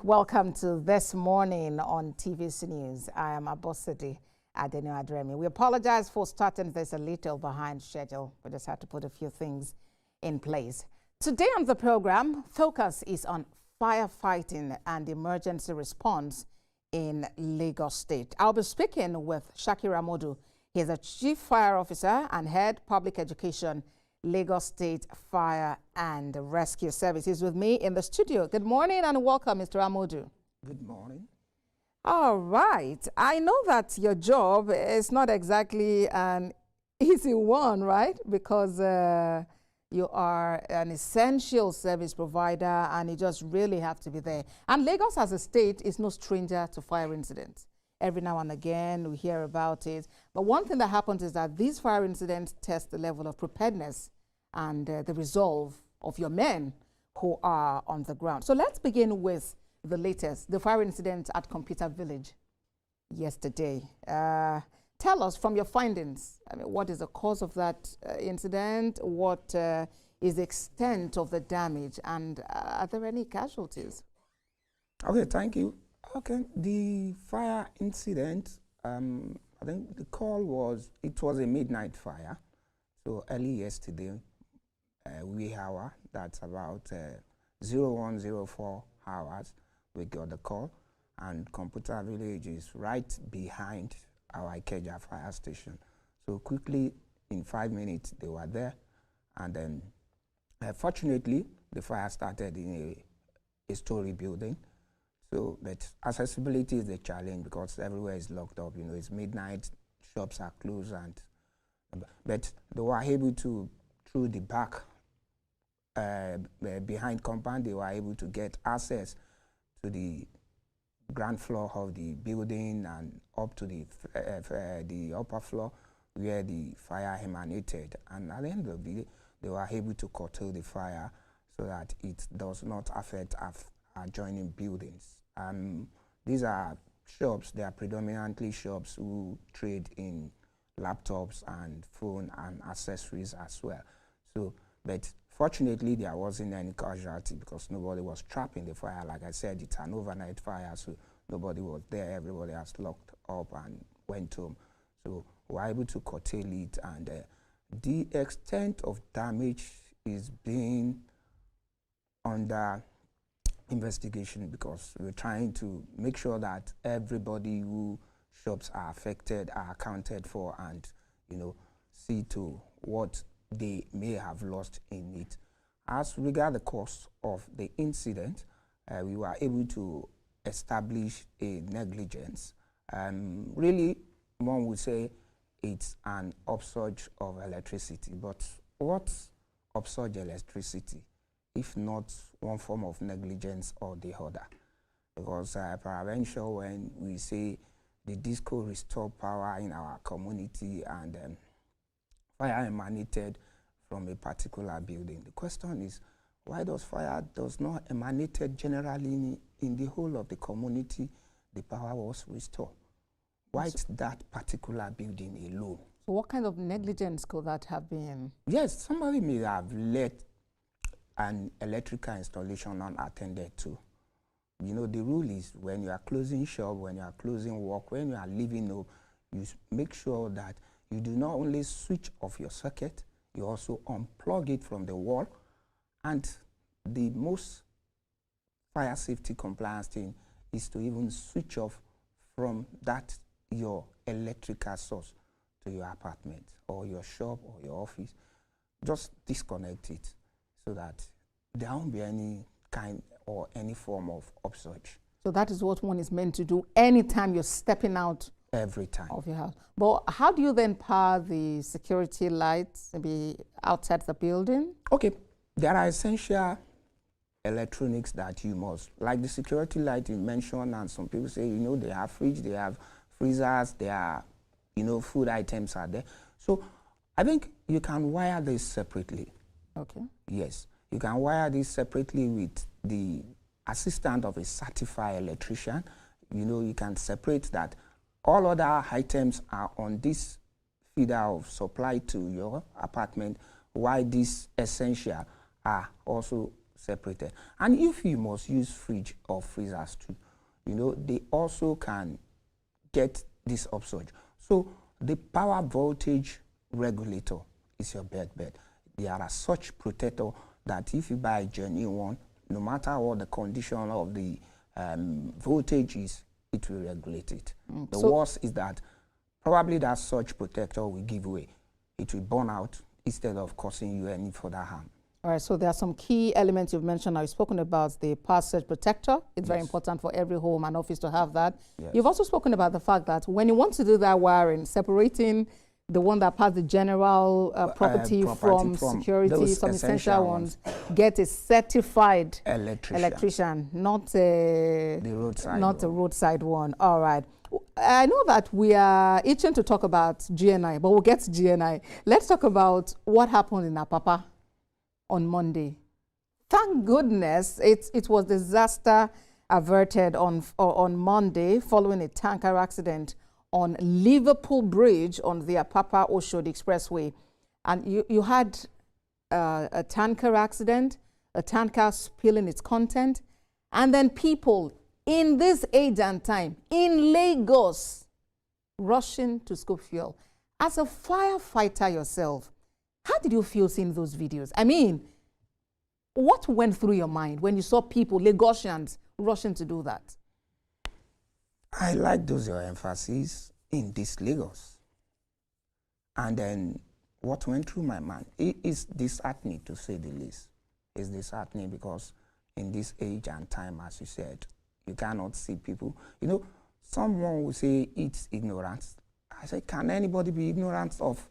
Welcome to This Morning on TVC News. I am Abosidi Adenu Adremi. We apologize for starting this a little behind schedule. We just had to put a few things in place. Today on the program, focus is on firefighting and emergency response in Lagos State. I'll be speaking with Shakiru Amodu. He is a Chief Fire Officer and Head Public Education, Lagos State Fire and Rescue Service. He's with me in the studio. Good morning and welcome, Mr. Amodu. Good morning. All right. I know that your job is not exactly an easy one, right? Because you are an essential service provider and you just really have to be there. And Lagos as a state is no stranger to fire incidents. Every now and again, we hear about it. But one thing that happens is that these fire incidents test the level of preparedness and the resolve of your men who are on the ground. So let's begin with the latest, the fire incident at Computer Village yesterday. Tell us from your findings, what is the cause of that incident? What is the extent of the damage? And are there any casualties? Okay, thank you. Okay, the fire incident, I think the call was, it was a midnight fire. So early yesterday, wee hour, that's about 0104 hours, we got the call. And Computer Village is right behind our Ikeja fire station. So quickly, in 5 minutes, they were there. And then, fortunately, the fire started in a story building. So, but accessibility is a challenge because everywhere is locked up. You know, it's midnight, shops are closed, but they were able to, through the back, behind compound, they were able to get access to the ground floor of the building and up to the upper floor where the fire emanated. And at the end of the day, they were able to curtail the fire so that it does not affect adjoining buildings. These are shops, they are predominantly shops who trade in laptops and phone and accessories as well. So, but fortunately there wasn't any casualty because nobody was trapped in the fire. Like I said, it's an overnight fire, so nobody was there. Everybody has locked up and went home. So we were able to curtail it, and the extent of damage is being under investigation because we're trying to make sure that everybody who shops are affected are accounted for and, you know, see to what they may have lost in it. As regard the cause of the incident, we were able to establish a negligence. Really, one would say it's an upsurge of electricity, but what's upsurge electricity if not one form of negligence or the other? Because peradventure, when we say the disco restore power in our community and fire emanated from a particular building, the question is, why does fire does not emanated generally in the whole of the community? The power was restored. Why is that particular building alone? So what kind of negligence could that have been? Yes, somebody may have let an electrical installation unattended to. You know, the rule is when you are closing shop, when you are closing work, when you are leaving home, you make sure that you do not only switch off your circuit, you also unplug it from the wall. And the most fire safety compliance thing is to even switch off from that your electrical source to your apartment or your shop or your office. Just disconnect it so that there won't be any kind or any form of upsurge. So that is what one is meant to do anytime you're stepping out every time of your house. But how do you then power the security lights, maybe outside the building? Okay, there are essential electronics that you must, like the security light you mentioned, and some people say, you know, they have fridge, they have freezers, they are, you know, food items are there. So I think you can wire this separately. Okay. Yes, you can wire this separately with the assistant of a certified electrician. You know, you can separate that. All other items are on this feeder of supply to your apartment, while these essential are also separated. And if you must use fridge or freezers too, you know, they also can get this upsurge. So the power voltage regulator is your best bet. There are such protector that if you buy a genuine one, no matter what the condition of the voltage is, it will regulate it. The worst is that probably that such protector will give way. It will burn out instead of causing you any further harm. All right, so there are some key elements you've mentioned. Now, you've spoken about the power surge protector. It's very important for every home and office to have that. You've also spoken about the fact that when you want to do that wiring, separating the one that passed the general property from security, some essential ones, get a certified electrician, not a roadside one. All right. I know that we are itching to talk about GNI, but we'll get to GNI. Let's talk about what happened in Apapa on Monday. Thank goodness it was disaster averted on Monday following a tanker accident on Liverpool Bridge on the Apapa Oshodi Expressway. And you had a tanker accident, a tanker spilling its content, and then people in this age and time in Lagos rushing to scoop fuel. As a firefighter yourself, how did you feel seeing those videos? I mean, what went through your mind when you saw people, Lagosians, rushing to do that? I like those your emphasis in this Lagos. And then what went through my mind, it is disheartening to say the least. It's disheartening because in this age and time, as you said, you cannot see people. You know, someone will say it's ignorance. I say, can anybody be ignorant of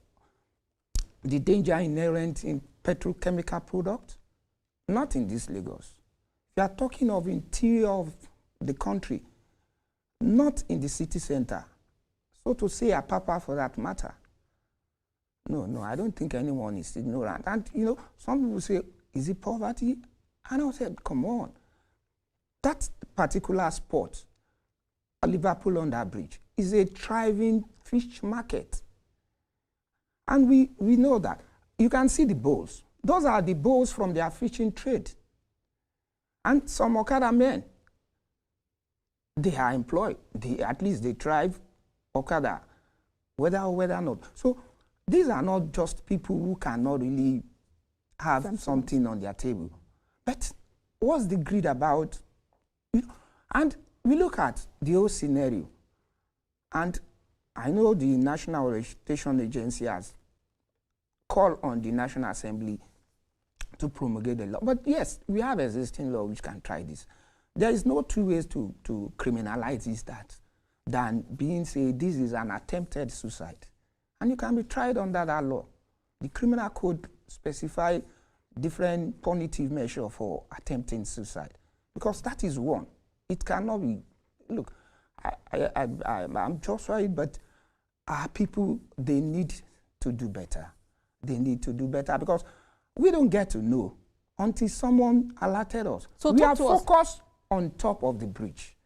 the danger inherent in petrochemical products? Not in this Lagos. You are talking of interior of the country, not in the city center. So to say Apapa for that matter. No, I don't think anyone is ignorant. And you know, some people say, is it poverty? And I said, come on. That particular spot, Liverpool on that bridge, is a thriving fish market. And we know that. You can see the boats. Those are the boats from their fishing trade. And some Okada men, they are employed. At least they drive Okada, whether or whether not. So these are not just people who cannot really have something on their table. But what's the greed about? You know, and we look at the whole scenario. And I know the National Registration Agency has called on the National Assembly to promulgate the law. But yes, we have existing law which can try this. There is no two ways to criminalize this than being said this is an attempted suicide. And you can be tried under that law. The criminal code specify different punitive measure for attempting suicide. Because that is one. It cannot be, look, I'm just right, but our people, they need to do better. They need to do better because we don't get to know until someone alerted us. So we are focused on top of the bridge,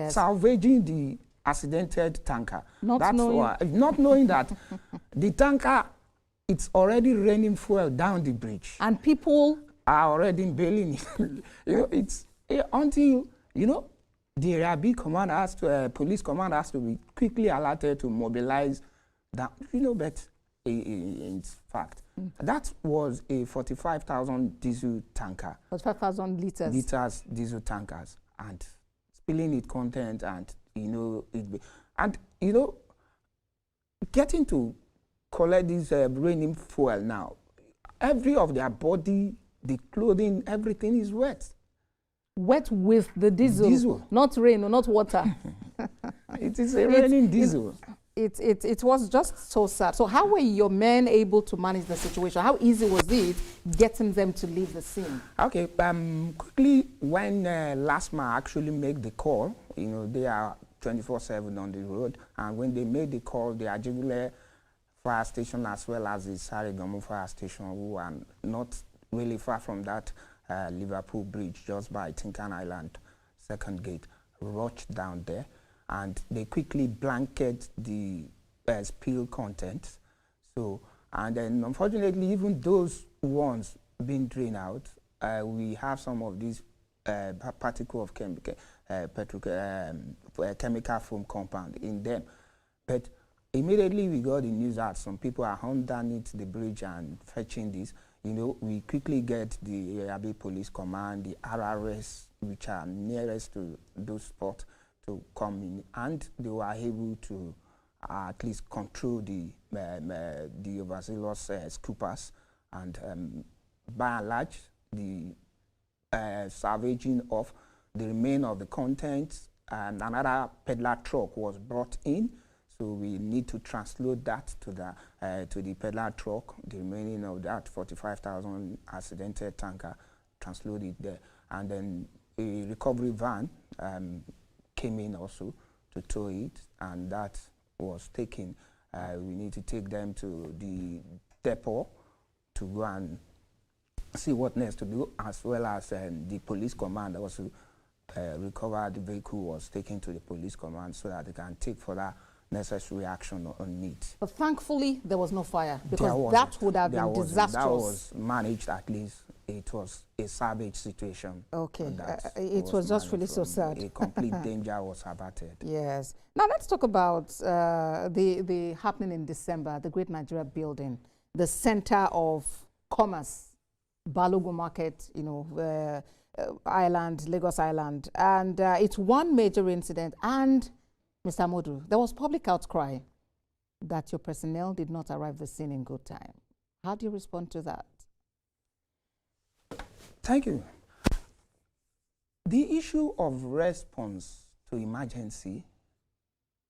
salvaging the accidented tanker. Not knowing that the tanker, it's already raining fuel down the bridge. And people are already bailing it. You know, it's until, you know, the RAB command has to, police command has to be quickly alerted to mobilize that, you know, but in fact, that was a 45,000 diesel tanker. 45,000 liters. Liters diesel tankers, and spilling its content, and you know, getting to collect this raining fuel now. Every of their body, the clothing, everything is wet. Wet with the diesel. Not rain or not water. It is a raining diesel. It was just so sad. So how were your men able to manage the situation? How easy was it getting them to leave the scene? Okay, quickly, when LASMA actually made the call, you know, they are 24/7 on the road, and when they made the call, the Ajibule fire station as well as the Sarigamu fire station, who are not really far from that Liverpool Bridge, just by Tinkan Island, second gate, rushed down there. And they quickly blanket the spill content. So, and then unfortunately, even those ones being drained out, we have some of these particle of chemical foam compound in them. But immediately we got the news that some people are underneath the bridge and fetching this. You know, we quickly get the Abbey Police Command, the RRS, which are nearest to those spots, to come in, and they were able to at least control the overzealous scoopers, and by and large, the salvaging of the remain of the contents, and another peddler truck was brought in. So we need to transload that to the peddler truck, the remaining of that 45,000 accidented tanker, transload it there. And then a recovery van came in also to tow it, and that was taken. We need to take them to the depot to go and see what next to do, as well as the police command also recovered the vehicle, was taken to the police command so that they can take further necessary action on it. But thankfully, there was no fire, because that would have been disastrous. That was managed, at least. It was a savage situation. Okay, it was just really so sad. A complete danger was averted. Yes. Now let's talk about the happening in December, the Great Nigeria Building, the center of commerce, Balogun Market, you know, Island, Lagos Island, and it's one major incident. And Mr. Amodu, there was public outcry that your personnel did not arrive at the scene in good time. How do you respond to that? Thank you. The issue of response to emergency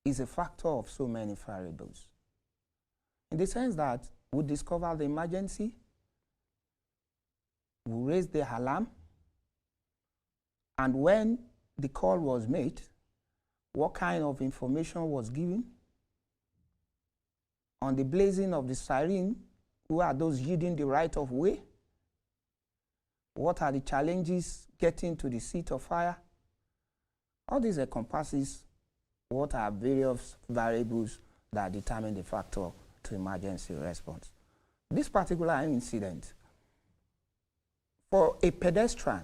is a factor of so many variables. In the sense that we discover the emergency, we raise the alarm, and when the call was made, what kind of information was given? On the blazing of the siren, who are those yielding the right of way? What are the challenges getting to the seat of fire? All these encompasses what are various variables that determine the factor to emergency response. This particular incident, for a pedestrian,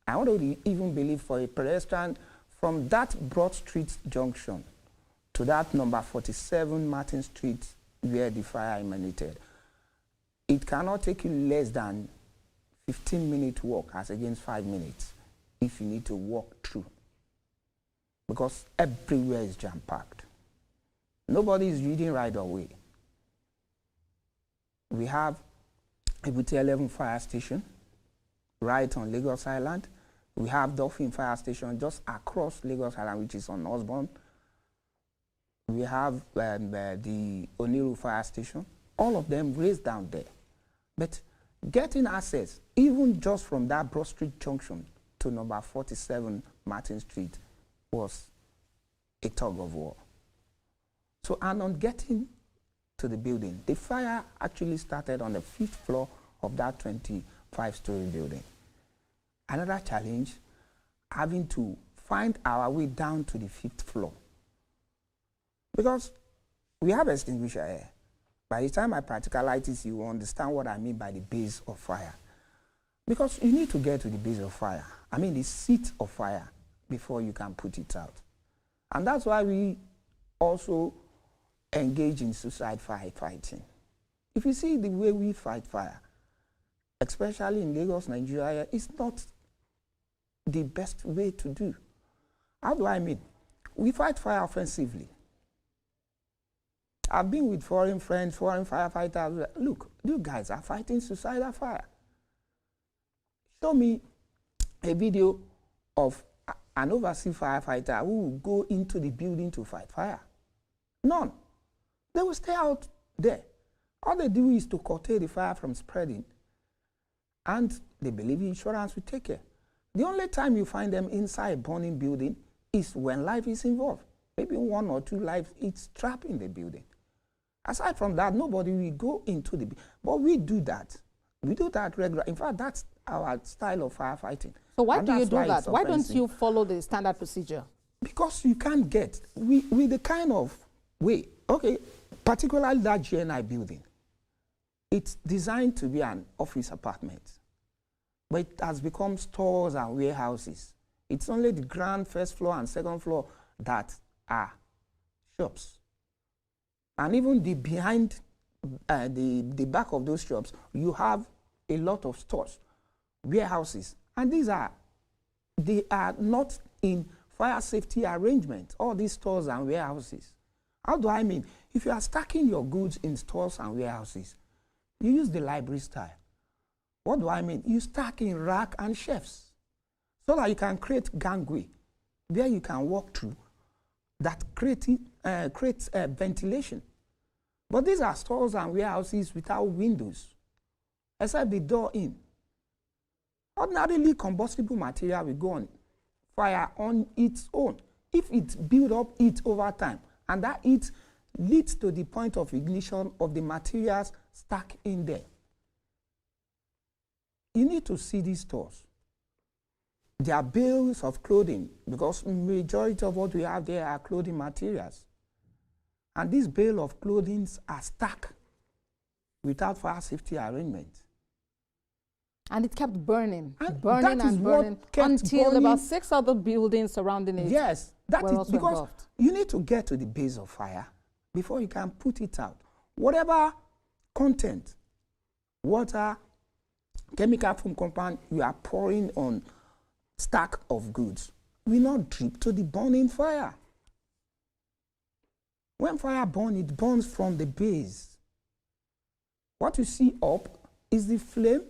I don't even believe for a pedestrian from that Broad Street junction to that number 47 Martin Street where the fire emanated, it cannot take you less than 15-minute walk as against 5 minutes if you need to walk through, because everywhere is jam-packed. Nobody is reading right away. We have Ebute 11 fire station right on Lagos Island. We have Dolphin Fire Station just across Lagos Island, which is on Osborne. We have the Oniru Fire Station. All of them raised down there. But getting access, even just from that Broad Street junction to number 47 Martin Street, was a tug of war. So, and on getting to the building, the fire actually started on the 5th floor of that 25-story building. Another challenge, having to find our way down to the 5th floor. Because we have extinguisher here. By the time I practicalize this, you will understand what I mean by the base of fire. Because you need to get to the base of fire, I mean the seat of fire, before you can put it out. And that's why we also engage in suicide firefighting. If you see the way we fight fire, especially in Lagos, Nigeria, it's not the best way to do. How do I mean? We fight fire offensively. I've been with foreign friends, foreign firefighters. Look, you guys are fighting suicidal fire. Show me a video of an overseas firefighter who will go into the building to fight fire. None. They will stay out there. All they do is to curtail the fire from spreading, and they believe insurance will take care. The only time you find them inside a burning building is when life is involved. Maybe 1 or 2 lives it's trapped in the building. Aside from that, nobody will go into the building. But we do that. We do that regularly. In fact, that's our style of firefighting. So why do you do that? Why don't you follow the standard procedure? Because you can't get, with the kind of way, okay, particularly that GNI building, it's designed to be an office apartment. but it has become stores and warehouses. It's only the ground, first floor and second floor that are shops. And even the behind, the back of those shops, you have a lot of stores, warehouses. And they are not in fire safety arrangement, all these stores and warehouses. How do I mean? If you are stacking your goods in stores and warehouses, you use the library style. What do I mean? You stack in rack and shelves so that you can create gangway where you can walk through that creates ventilation. But these are stores and warehouses without windows, except the door in. Ordinarily, combustible material will go on fire on its own if it builds up heat over time, and that heat leads to the point of ignition of the materials stuck in there. You need to see these stores. There are bales of clothing, because majority of what we have there are clothing materials. And these bales of clothing are stuck without fire safety arrangement. And it kept burning, and burning until burning. About 6 other buildings surrounding it. Yes, that is because involved. You need to get to the base of fire before you can put it out. Whatever content, water, chemical foam compound you are pouring on stack of goods will not drip to the burning fire. When fire burns, it burns from the base. What you see up is the flame.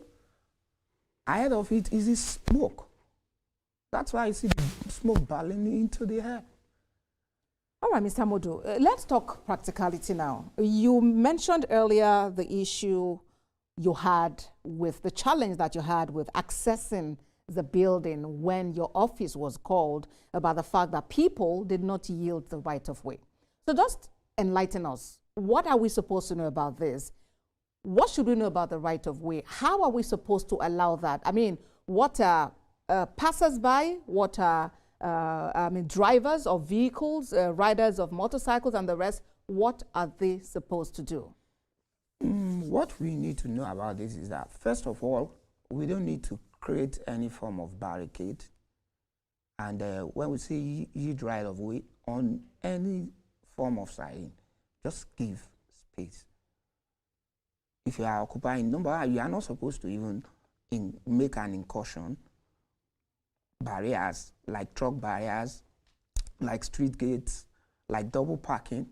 Ahead of it is the smoke. That's why you see the smoke ballooning into the air. All right, Mr. Amodu, let's talk practicality now. You mentioned earlier the issue you had with the challenge that you had with accessing the building when your office was called about the fact that people did not yield the right of way. So just enlighten us. What are we supposed to know about this? What should we know about the right of way? How are we supposed to allow that? I mean, what are passers-by? What are drivers of vehicles, riders of motorcycles and the rest? What are they supposed to do? What we need to know about this is that, first of all, we don't need to create any form of barricade. And when we say yield right of way on any form of siren, just give space. If you are occupying number, you are not supposed to even make an incursion. Barriers, like truck barriers, like street gates, like double parking.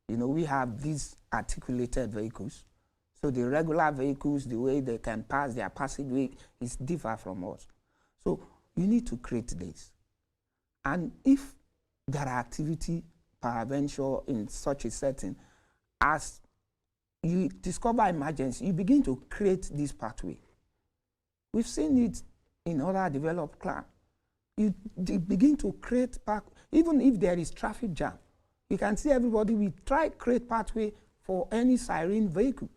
You know, we have these articulated vehicles. So the regular vehicles, the way they can pass their passageway is different from us. So you need to create this. And if there are activity, peradventure in such a setting, as you discover emergency, you begin to create this pathway. We've seen it in other developed clans. You begin to create even if there is traffic jam, you can see everybody, we try create pathway for any siren vehicle,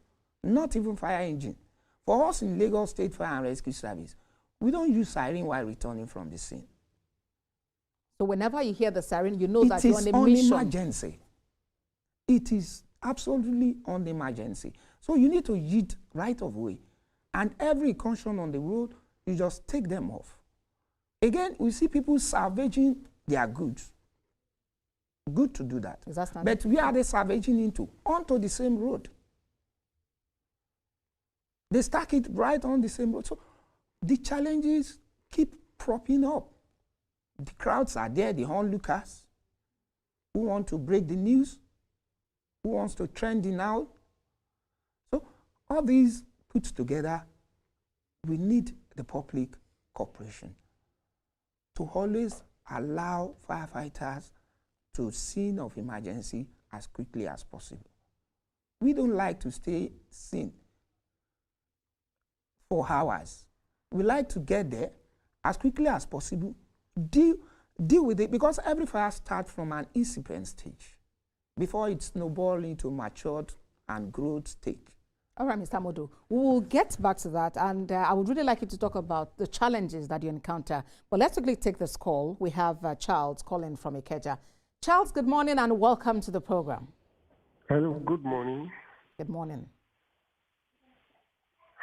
not even fire engine. For us in Lagos State Fire and Rescue Service, we don't use siren while returning from the scene. So whenever you hear the siren, you know that you're on a mission. It is on emergency. It is absolutely on emergency. So you need to yield right of way. And every caution on the road, you just take them off. Again, we see people salvaging their goods. Good to do that. Is that standard? But where are they salvaging into? Onto the same road. They stack it right on the same road. So the challenges keep propping up. The crowds are there, the onlookers who want to break the news, who wants to trend in out. So all these put together, we need the public cooperation to always allow firefighters to scene of emergency as quickly as possible. We don't like to stay seen for hours. We like to get there as quickly as possible, deal with it, because every fire starts from an incipient stage before it snowballs into matured and growth stage. All right, Mr. Amodu, we will get back to that, and I would really like you to talk about the challenges that you encounter. But let's quickly take this call. We have Charles calling from Ikeja. Charles, good morning and welcome to the program. Hello, good morning. Good morning.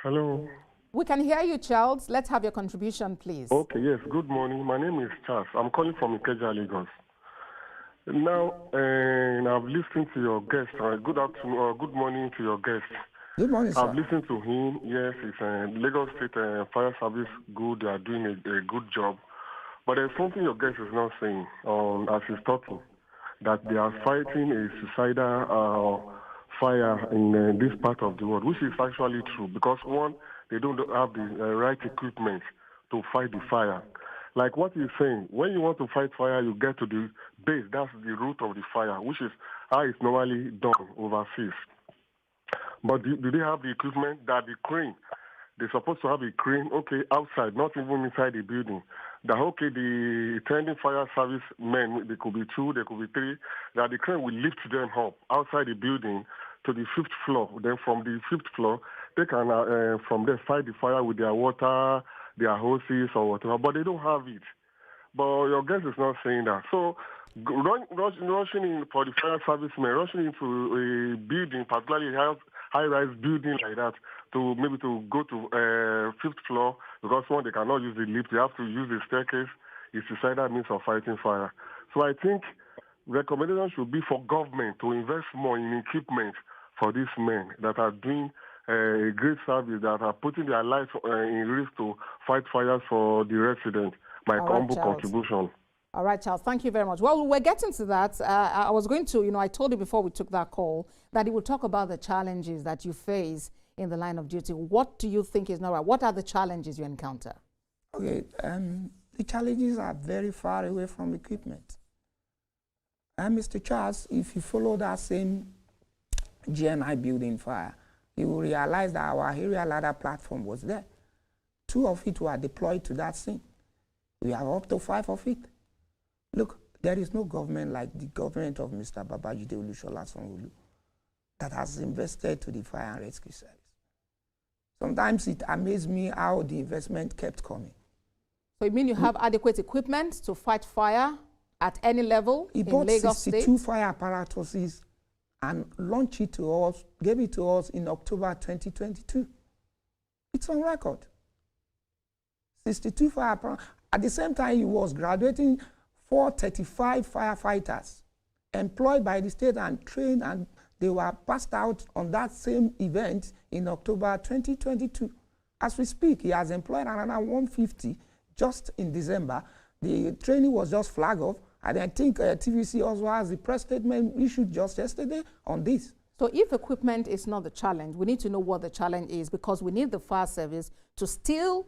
Hello. We can hear you, Charles. Let's have your contribution, please. Okay, yes. Good morning. My name is Charles. I'm calling from Ikeja, Lagos. Now, I've listened to your guest. Good afternoon or good morning to your guest. Good morning, sir. I've listened to him. Yes, it's Lagos State Fire Service good. They are doing a good job. But there's something your guest is not saying as he's talking, that they are fighting a suicidal fire in this part of the world, which is actually true because, one, they don't have the right equipment to fight the fire. Like what he's saying, when you want to fight fire, you get to the base. That's the root of the fire, which is how it's normally done overseas. But do they have the equipment that the crane? They're supposed to have a crane, okay, outside, not even inside the building. That, okay, the attending fire service men, they could be 2, they could be 3, that the crane will lift them up outside the building to the 5th floor. Then from the 5th floor, they can, from there, fight the fire with their water, their hoses or whatever, but they don't have it. But your guest is not saying that. So rushing in for the fire servicemen, rushing into a building, particularly high-rise building like that, to maybe to go to 5th floor, because one, they cannot use the lift, they have to use the staircase. It's suicidal means of fighting fire. So I think recommendation should be for government to invest more in equipment for these men that are doing a great service, that are putting their lives in risk to fight fires for the residents. My humble contribution. All right, Charles, thank you very much. Well, we're getting to that. I was going to, I told you before we took that call that he would talk about the challenges that you face in the line of duty. What do you think is not right? What are the challenges you encounter? Okay, the challenges are very far away from equipment. And Mr. Charles, if you follow that same GNI building fire, you will realize that our area ladder platform was there. 2 of it were deployed to that scene. We have up to 5 of it. Look, there is no government like the government of Mr. Babajide Olusola Sanwo-Olu that has invested to the fire and rescue service. Sometimes it amazes me how the investment kept coming. So you mean you have adequate equipment to fight fire at any level in Lagos State? He bought 62 fire apparatuses and launched it to us, gave it to us in October 2022. It's on record. 62 fire apparatus. At the same time, he was graduating 435 firefighters employed by the state and trained, and they were passed out on that same event in October 2022. As we speak, he has employed another 150 just in December. The training was just flagged off, and I think TVC also has the press statement issued just yesterday on this. So if equipment is not the challenge, we need to know what the challenge is, because we need the fire service to still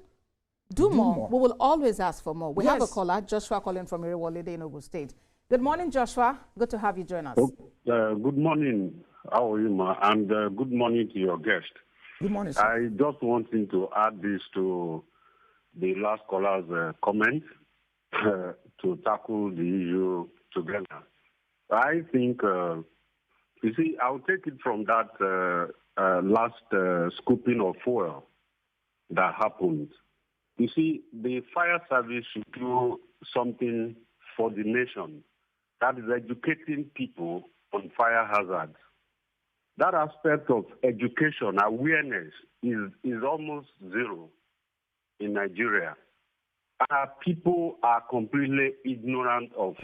do more. We will always ask for more. We have a caller, Joshua, calling from Irewolide in Ogun State. Good morning, Joshua. Good to have you join us. Good morning. How are you, ma? And good morning to your guest. Good morning, sir. I just wanted to add this to the last caller's comment to tackle the issue together. I think, you see, I'll take it from that last scooping of fuel that happened. You see, the fire service should do something for the nation. That is educating people on fire hazards. That aspect of education, awareness, is almost zero in Nigeria. People are completely ignorant of,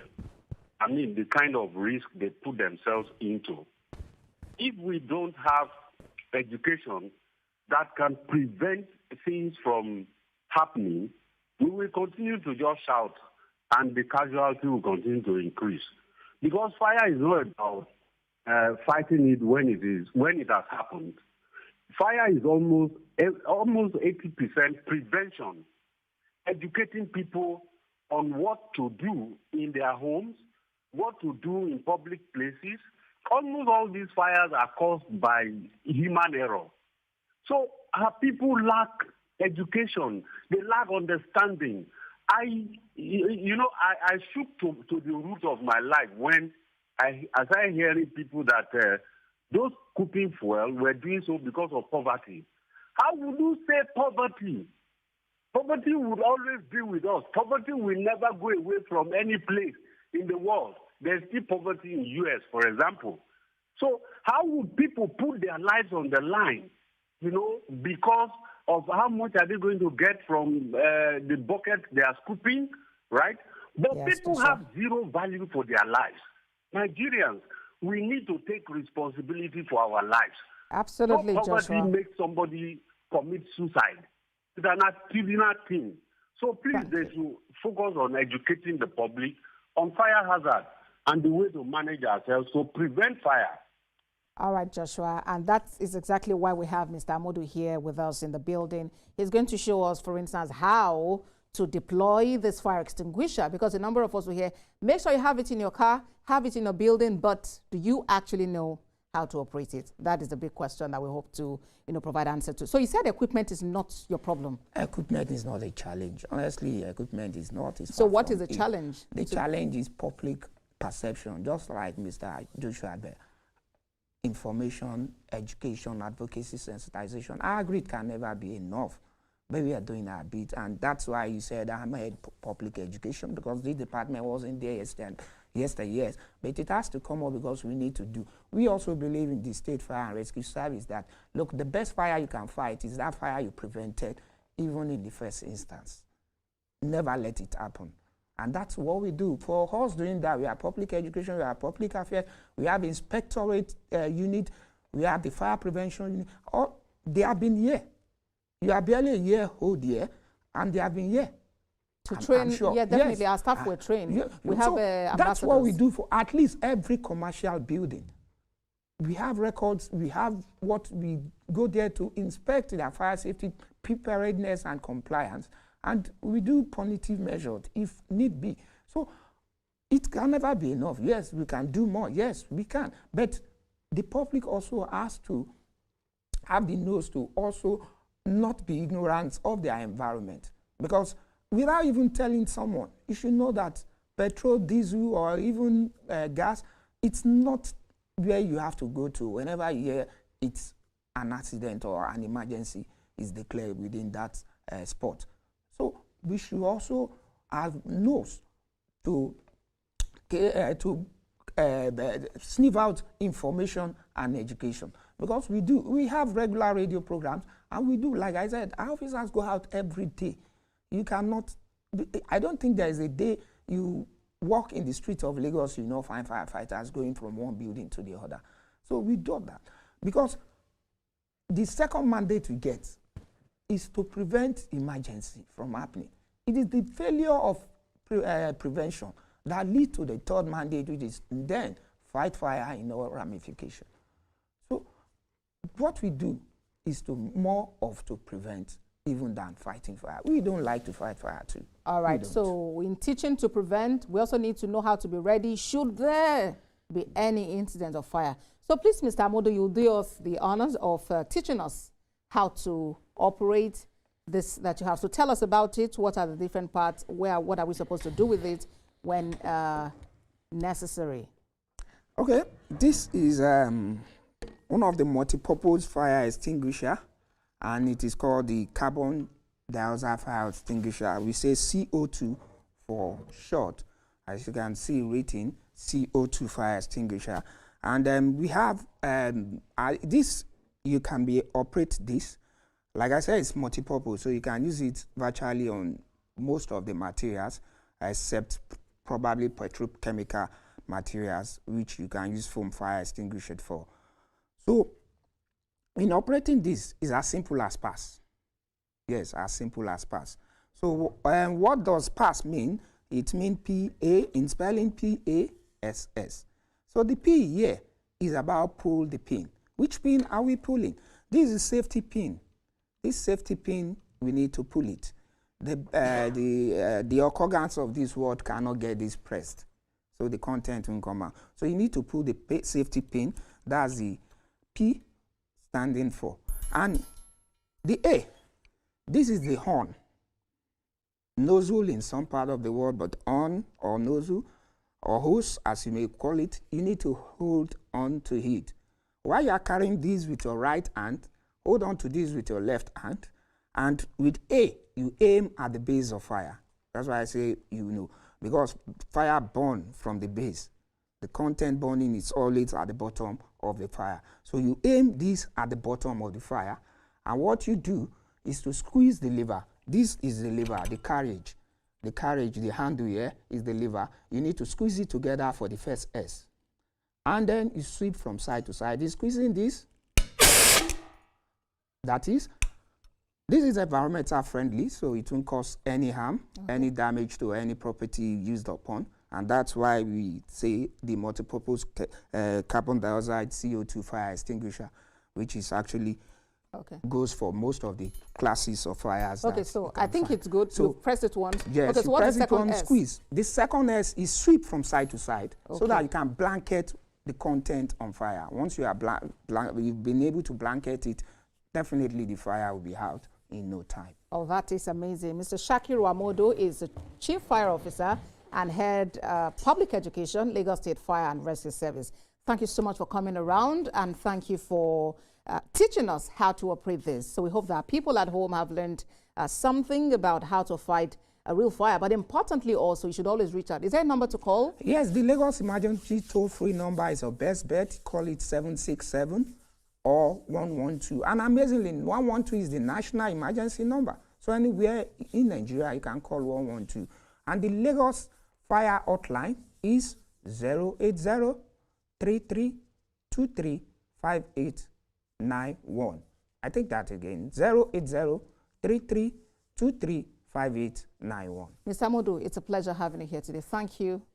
the kind of risk they put themselves into. If we don't have education that can prevent things from happening, we will continue to just shout, and the casualty will continue to increase. Because fire is not about fighting it when it has happened. Fire is almost 80% prevention, educating people on what to do in their homes, what to do in public places. Almost all these fires are caused by human error. So our people lack education, they lack understanding. I shook to the root of my life when I started hearing people that those cooking fuel were doing so because of poverty. How would you say poverty? Poverty would always be with us. Poverty will never go away from any place in the world. There's still poverty in the U.S., for example. So how would people put their lives on the line, because of how much are they going to get from the bucket they are scooping, right? But Yes, people have zero value for their lives. Nigerians, we need to take responsibility for our lives. Absolutely, no poverty Joshua. makes somebody commit suicide. It's an accidental thing. So please, they should focus on educating the public on fire hazard and the way to manage ourselves to prevent fire. All right, Joshua, and that is exactly why we have Mr. Amodu here with us in the building. He's going to show us, for instance, how to deploy this fire extinguisher, because a number of us will hear, make sure you have it in your car, have it in your building, but do you actually know how to operate it? That is the big question that we hope to, provide answer to. So you said equipment is not your problem. Equipment is not a challenge. Honestly, equipment is not. So what is the challenge? The challenge is public perception, just like Mr. Joshua said. Information, education, advocacy, sensitization. I agree it can never be enough, but we are doing our bit, and that's why you said I made public education, because this department wasn't there yesterday, but it has to come up because we need to do. We also believe in the State Fire and Rescue Service that, look, the best fire you can fight is that fire you prevented, even in the first instance. Never let it happen. And that's what we do. For us doing that, we have public education, we have public affairs, we have inspectorate unit, we have the fire prevention unit. They have been here. You are barely a year old here, and they have been here. To train, sure. Yeah, definitely. Yes. Our staff were trained. Yeah. We have ambassadors. That's what we do for at least every commercial building. We have records, we have what we go there to inspect their fire safety, preparedness, and compliance. And we do punitive measures if need be. So it can never be enough. Yes, we can do more. Yes, we can. But the public also has to have the nose to also not be ignorant of their environment. Because without even telling someone, you should know that petrol, diesel, or even gas, it's not where you have to go to whenever you hear it's an accident or an emergency is declared within that spot. So we should also have nose to sniff out information and education, because we have regular radio programs, and we do, like I said, our officers go out every day. You cannot, I don't think there is a day you walk in the streets of Lagos, find firefighters going from one building to the other. So we do that, because the second mandate we get is to prevent emergency from happening. It is the failure of prevention that leads to the third mandate, which is then fight fire in all ramification. So what we do is to prevent even than fighting fire. We don't like to fight fire too. All right, so in teaching to prevent, we also need to know how to be ready should there be any incident of fire. So please, Mr. Amodu, you'll do us the honors of teaching us how to operate this that you have. So tell us about it. What are the different parts? What are we supposed to do with it when necessary? Okay, this is one of the multi-purpose fire extinguisher, and it is called the carbon dioxide fire extinguisher. We say CO2 for short. As you can see written, CO2 fire extinguisher. And we have this, you can operate this. Like I said, it's multi-purpose, so you can use it virtually on most of the materials, except probably petrochemical materials, which you can use foam fire extinguisher for. So in operating this is as simple as pass. Yes, as simple as pass. So what does pass mean? It means P-A, in spelling P-A-S-S. So the P here is about pull the pin. Which pin are we pulling? This is safety pin. This safety pin, we need to pull it. The occurrence of this word cannot get this pressed, so the content won't come out. So you need to pull the safety pin. That's the P standing for. And the A, this is the horn. Nozzle in some part of the world, but horn or nozzle or hose, as you may call it, you need to hold on to it. While you are carrying this with your right hand, hold on to this with your left hand, and with A, you aim at the base of fire. That's why I say because fire burns from the base. The content burning is always at the bottom of the fire. So you aim this at the bottom of the fire, and what you do is to squeeze the lever. This is the lever, the carriage. The handle here is the lever. You need to squeeze it together for the first S. And then you sweep from side to side. You're squeezing this. That is, this is environmental friendly, so it won't cause any harm, any damage to any property used upon. And that's why we say the multipurpose carbon dioxide CO2 fire extinguisher, which is actually goes for most of the classes of fires. Okay, so I think it's good to press it once. Yes, okay, so what is the second S? Squeeze. The second S is sweep from side to side so that you can blanket the content on fire. Once you are you've been able to blanket it, definitely the fire will be out in no time. Oh, that is amazing. Mr. Shakiru Amodu is the Chief Fire Officer and Head Public Education, Lagos State Fire and Rescue Service. Thank you so much for coming around, and thank you for teaching us how to operate this. So we hope that people at home have learned something about how to fight a real fire. But importantly also, you should always reach out. Is there a number to call? Yes, the Lagos Emergency Toll-Free number is your best bet. Call it 767 or 112. And amazingly, 112 is the national emergency number. So anywhere in Nigeria, you can call 112. And the Lagos Fire Hotline is 080-3323-5891. I take that again, 080-3323-5891. Mr. Amodu, it's a pleasure having you here today. Thank you.